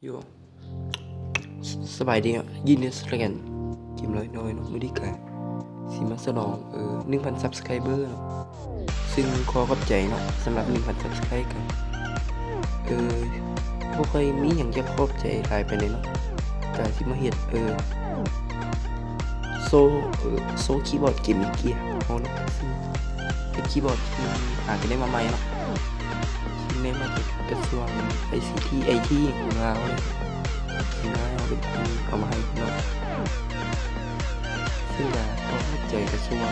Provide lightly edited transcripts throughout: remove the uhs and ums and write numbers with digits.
อยู่สบายดีอ่ะยินดีสแกนกิมร้อยน้อยเนาะไม่ได้กะสิมาสนอง1,000 subscriber เนาะซึ่งขอขอบใจเนาะสำหรับ 1,000 subscriber กันบ่เคยมีหยังจะขอบใจหลายไปเลยเนาะกะสิมาเฮ็ดโซคีย์บอร์ดเกมมิ่งเกียร์เฮาเนาะซึ่งเป็นคีย์บอร์ดที่อาจจะได้มาใหม่เนาะซึ่งได้มาจากกระทรวง ICT IT ของเราเลยที่น่าเป็นคนเอามาให้เนาะซึ่งก็ขอบใจกระทรวง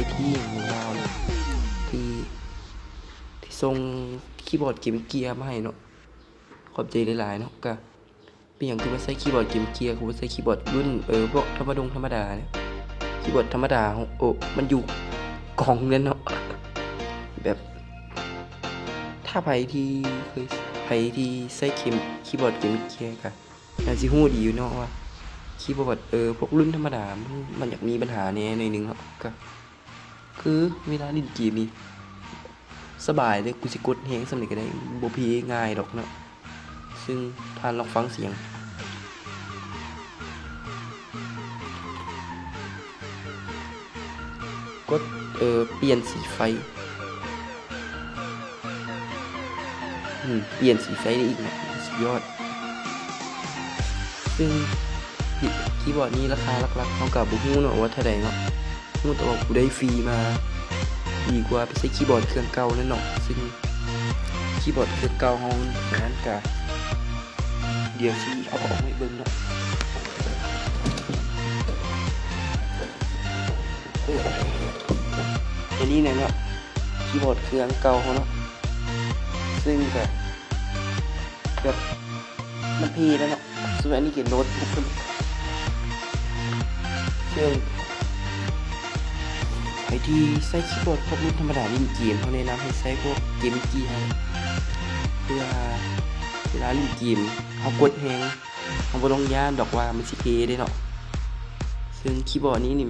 IT ของเราเลยที่ส่งคีย์บอร์ดเกมมิ่งเกียร์มาให้เนาะขอบใจหลายๆเนาะก็เป็นอย่างคือว่าใช้คีย์บอร์ดเกมเกียร์คือว่าใช้คีย์บอร์ดรุ่นพวกธรรมดาเนี่ยคีย์บอร์ดธรรมดามันอยู่กล่องนั่นเนาะแบบถ้าใครที่ใช้คีย์บอร์ดเกมเกียร์ก็น่าสิฮู้ดีอยู่เนาะว่าคีย์บอร์ดพวกรุ่นธรรมดามันอยากมีปัญหาแน่หน่อยนึงเนาะก็คือเวลาเล่นเกมนี่สบายเลยกูสิกดแฮงสำเร็จก็ได้บ่พีง่ายดอกเนาะซึ่งท่านลองฟังเสียงกดเปลี่ยนสีไฟเปลี่ยนสีไฟได้อีกนะสุดยอดซึ่งคีย์บอร์ดนี้ราคาหลักๆเท่ากับบุฮู้เนาะว่าเท่าใดเนาะฮู้แต่ว่ากูได้ฟรีมาดีกว่าไปใช้คีย์บอร์ดเครื่องเก่านั่นเนาะซึ่งคีย์บอร์ดเครื่องเก่าเฮานั้นก็เดี๋ยวสิเอาออกให้เบิ่งเนาะอันนี้เนี่ยเนาะคีย์บอร์ดเครื่องเก่าเฮาเนาะซึ่งก็แบบมันพีแล้วเนาะส่วนอันนี้เขียนโน้ตบุ๊กซึ่งใครที่ใช้คีย์บอร์ดพวกรุ่นธรรมดาเล่นเกมเขาแนะนำให้ใช้พวกเกมกี้ให้เพื่อเวลาเล่นเกมเขากดแฮงเขาบ่ต้องย่านดอกว่ามันสิเพได้เนาะซึ่งคีย์บอร์ดนี้นี่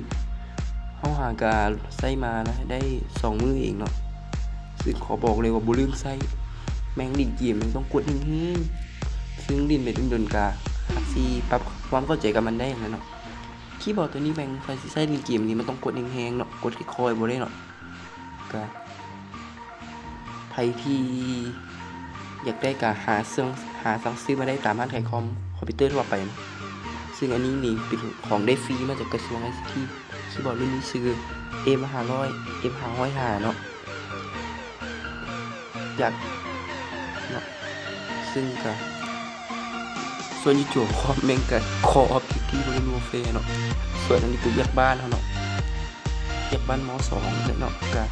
เขาหากาใช้มานะได้2มื้อเองเนาะซึ่งขอบอกเลยว่าบ่ลืมใช้แม่งลิ้นเกมมันต้องกดแฮงๆซึ่งลิ้นไปดนๆกะสิปรับความเข้าใจกับมันได้อย่างนั้นเนาะคีย์บอร์ดตัวนี้แม่งไฟสิใช้ลิ้นเกมนี้มันต้องกดแฮงๆเนาะกดค่อยๆบ่ได้เนาะก็ไผที่อยากได้ก็หาสั่งซื้อมาได้ตามร้านขายคอมพิวเตอร์ทั่วไปนะซึ่งอันนี้นี่เป็นของได้ฟรีมาจากกระทรวง ICT คีย์บอร์ดรุ่นนี้ชื่อ M500 M505 เนาะจากเนาะซึ่งก็ส่วนจู่ๆคอมแม่งก็คอออฟดิวตี้Modern Warfareเนาะส่วนอันนี้ก็แยกบ้านเฮาเนาะแยกบ้านม.2เนาะก็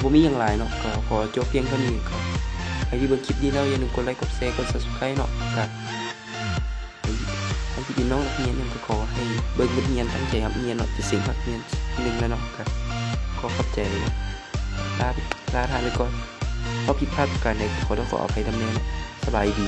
บ่มีหยังหลายเนาะก็ขอจบเพียงเท่านี้ก็ใครที่เบิ่งคลิปนี้แล้วอย่าลืมกดไลค์กดแชร์กด Subscribe เนาะก็ให้พี่น้องนักเรียนก็ขอให้เบิ่งเรียนตั้งใจครับเรียนเนาะจะเสียงพักเรียนนึงแล้วเนาะก็ขอขอบใจลาทางไปก่อนพอผิดพลาดประการใดขออภัยนำแน่เนาะสบายดี